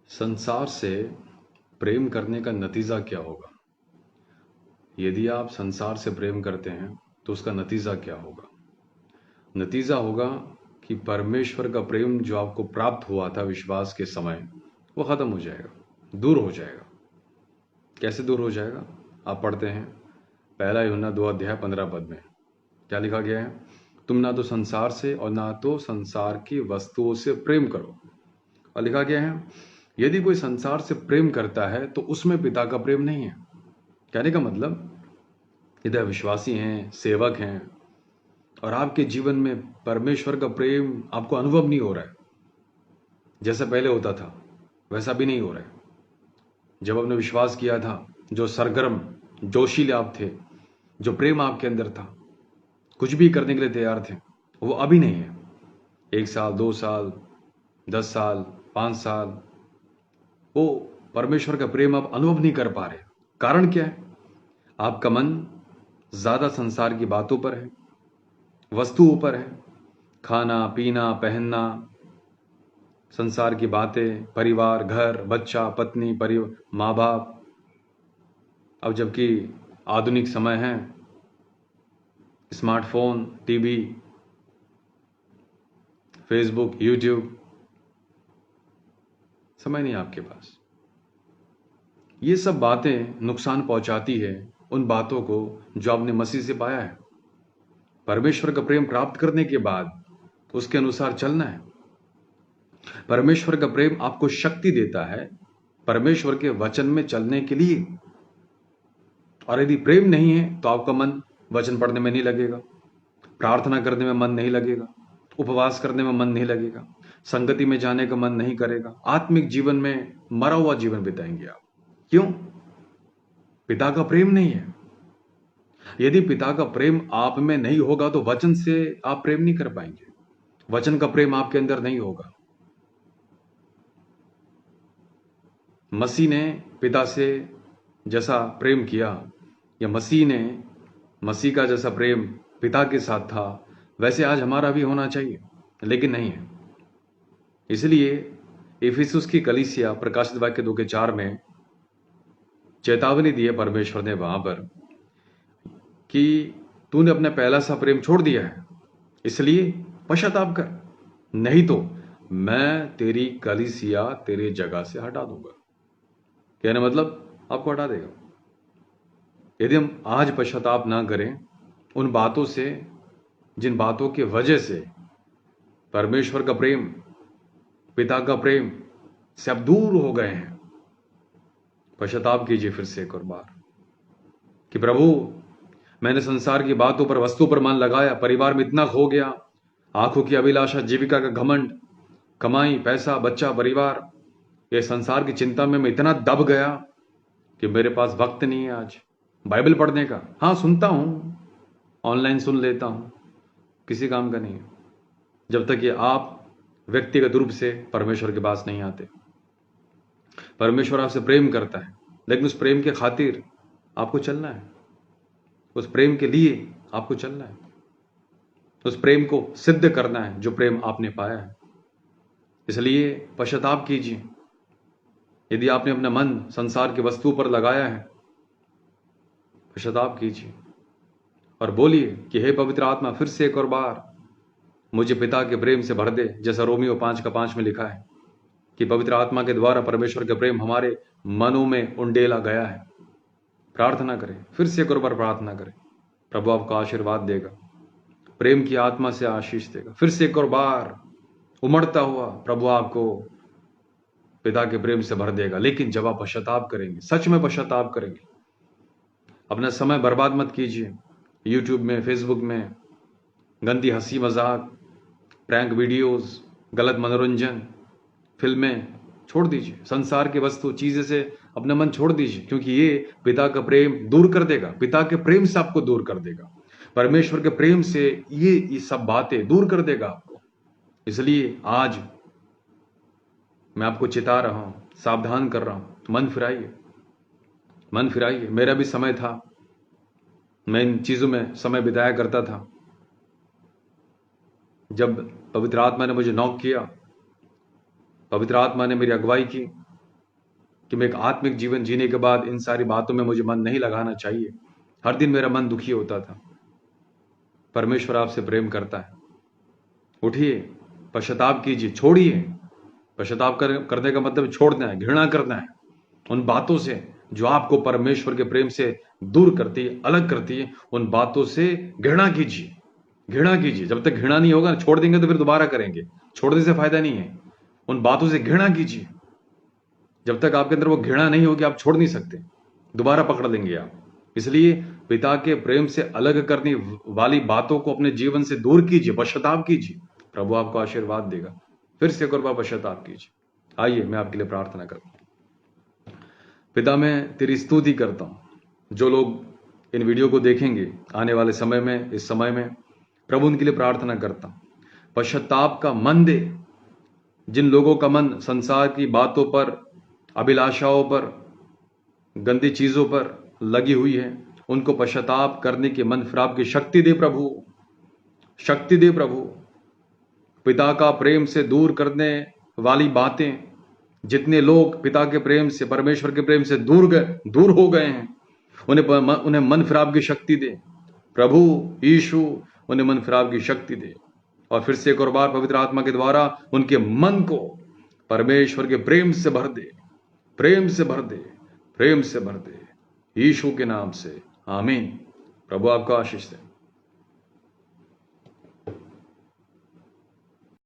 संसार से प्रेम करने का नतीजा क्या होगा? यदि आप संसार से प्रेम करते हैं तो उसका नतीजा क्या होगा? नतीजा होगा कि परमेश्वर का प्रेम जो आपको प्राप्त हुआ था विश्वास के समय, वो खत्म हो जाएगा, दूर हो जाएगा। कैसे दूर हो जाएगा? आप पढ़ते हैं पहला यूहन्ना 2 अध्याय 15 पद में क्या लिखा गया है? तुम ना तो संसार से और ना तो संसार की वस्तुओं से प्रेम करो। और लिखा गया है यदि कोई संसार से प्रेम करता है तो उसमें पिता का प्रेम नहीं है। कहने का मतलब यदि आप विश्वासी हैं, सेवक हैं और आपके जीवन में परमेश्वर का प्रेम आपको अनुभव नहीं हो रहा है, जैसा पहले होता था वैसा भी नहीं हो रहा है। जब आपने विश्वास किया था, जो सरगर्म जोशीले आप थे, जो प्रेम आपके अंदर था, कुछ भी करने के लिए तैयार थे, वो अभी नहीं है। 1 साल, 2 साल, 10 साल, 5 साल, वो परमेश्वर का प्रेम आप अनुभव नहीं कर पा रहे। कारण क्या है? आपका मन ज्यादा संसार की बातों पर है, वस्तुओं पर है, खाना पीना पहनना, संसार की बातें, परिवार, घर, बच्चा, पत्नी, परिवार, माँ बाप। अब जबकि आधुनिक समय है, स्मार्टफोन, टीवी, फेसबुक, यूट्यूब, समय नहीं आपके पास। ये सब बातें नुकसान पहुंचाती है उन बातों को जो आपने मसीह से पाया है। परमेश्वर का प्रेम प्राप्त करने के बाद उसके अनुसार चलना है। परमेश्वर का प्रेम आपको शक्ति देता है परमेश्वर के वचन में चलने के लिए। और यदि प्रेम नहीं है तो आपका मन वचन पढ़ने में नहीं लगेगा, प्रार्थना करने में मन नहीं लगेगा, उपवास करने में मन नहीं लगेगा, संगति में जाने का मन नहीं करेगा। आत्मिक जीवन में मरा हुआ जीवन बिताएंगे आप। क्यों? पिता का प्रेम नहीं है। यदि पिता का प्रेम आप में नहीं होगा तो वचन से आप प्रेम नहीं कर पाएंगे, वचन का प्रेम आपके अंदर नहीं होगा। मसीह ने पिता से जैसा प्रेम किया, या मसीह का जैसा प्रेम पिता के साथ था, वैसे आज हमारा भी होना चाहिए, लेकिन नहीं है। इसलिए इफिसुस की कलीसिया प्रकाशित वाक्य 2:4 में चेतावनी दी है परमेश्वर ने वहां पर कि तूने अपना पहला सा प्रेम छोड़ दिया है, इसलिए पश्चाताप कर, नहीं तो मैं तेरी कलीसिया तेरे जगह से हटा दूंगा। कहने मतलब आपको हटा देगा। यदि हम आज पश्चाताप ना करें उन बातों से जिन बातों की वजह से परमेश्वर का प्रेम, पिता का प्रेम से आप दूर हो गए हैं, पश्चाताप कीजिए फिर से एक और बार कि प्रभु मैंने संसार की बातों पर, वस्तु पर मन लगाया, परिवार में इतना खो गया, आंखों की अभिलाषा, जीविका का घमंड, कमाई, पैसा, बच्चा, परिवार, ये संसार की चिंता में मैं इतना दब गया कि मेरे पास वक्त नहीं है आज बाइबल पढ़ने का। हाँ, सुनता हूं, ऑनलाइन सुन लेता हूं, किसी काम का नहीं है जब तक कि आप व्यक्तिगत रूप से परमेश्वर के पास नहीं आते। परमेश्वर आपसे प्रेम करता है, लेकिन उस प्रेम के खातिर आपको चलना है, उस प्रेम के लिए आपको चलना है, उस प्रेम को सिद्ध करना है जो प्रेम आपने पाया है। इसलिए पश्चाताप कीजिए। यदि आपने अपना मन संसार की वस्तु पर लगाया है, पश्चाताप कीजिए और बोलिए कि हे पवित्र आत्मा, फिर से एक और बार मुझे पिता के प्रेम से भर दे, जैसा रोमियो 5:5 में लिखा है कि पवित्र आत्मा के द्वारा परमेश्वर का प्रेम हमारे मनों में उंडेला गया है। प्रार्थना करें, फिर से एक और बार प्रार्थना करें, प्रभु आपको आशीर्वाद देगा, प्रेम की आत्मा से आशीष देगा। फिर से एक और बार उमड़ता हुआ प्रभु आपको पिता के प्रेम से भर देगा। लेकिन जब आप पश्चाताप करेंगे, सच में पश्चाताप करेंगे, अपना समय बर्बाद मत कीजिए यूट्यूब में, फेसबुक में गंदी हंसी मजाक, प्रैंक वीडियोस, गलत मनोरंजन, फिल्में छोड़ दीजिए। संसार की वस्तु, चीजें से अपना मन छोड़ दीजिए, क्योंकि ये पिता का प्रेम दूर कर देगा, पिता के प्रेम से आपको दूर कर देगा, परमेश्वर के प्रेम से ये सब बातें दूर कर देगा आपको। इसलिए आज मैं आपको चिता रहा हूं, सावधान कर रहा हूं, मन फिराइए, मन फिराइए। मेरा भी समय था, मैं इन चीजों में समय बिताया करता था। जब पवित्र आत्मा ने मुझे नॉक किया, पवित्र आत्मा ने मेरी अगुवाई की, कि मैं एक आत्मिक जीवन जीने के बाद इन सारी बातों में मुझे मन नहीं लगाना चाहिए। हर दिन मेरा मन दुखी होता था। परमेश्वर आपसे प्रेम करता है। उठिए, पश्चाताप कीजिए, छोड़िए। पश्चाताप करने का मतलब छोड़ना है, घृणा करना है उन बातों से जो आपको परमेश्वर के प्रेम से दूर करती है, अलग करती है। उन बातों से घृणा कीजिए, घृणा कीजिए। जब तक घृणा नहीं होगा, छोड़ देंगे तो फिर दोबारा करेंगे, छोड़ने से फायदा नहीं है। उन बातों से घृणा कीजिए। जब तक आपके अंदर वो घृणा नहीं होगी, आप छोड़ नहीं सकते, दोबारा पकड़ लेंगे आप। इसलिए पिता के प्रेम से अलग करने वाली बातों को अपने जीवन से दूर कीजिए, पश्चाताप कीजिए। प्रभु आपको आशीर्वाद देगा। फिर से एक और बार पश्चाताप कीजिए। आइए, मैं आपके लिए प्रार्थना करता हूं। पिता, मैं तेरी स्तुति करता हूं। जो लोग इन वीडियो को देखेंगे आने वाले समय में, इस समय में, प्रभु उनके लिए प्रार्थना करता हूं। पश्चाताप का मन दे। जिन लोगों का मन संसार की बातों पर, अभिलाषाओं पर, गंदी चीजों पर लगी हुई है, उनको पश्चाताप करने के मन फिर आपकी शक्ति दे प्रभु, शक्ति दे प्रभु। पिता का प्रेम से दूर करने वाली बातें, जितने लोग पिता के प्रेम से, परमेश्वर के प्रेम से दूर हो गए हैं, उन्हें मन फिराव की शक्ति दे प्रभु यीशु। उन्हें मन फिराव की शक्ति दे और फिर से एक और बार पवित्र आत्मा के द्वारा उनके मन को परमेश्वर के प्रेम से भर दे, प्रेम से भर दे, प्रेम से भर दे, यीशु के नाम से, आमीन। प्रभु आपका आशीष दे।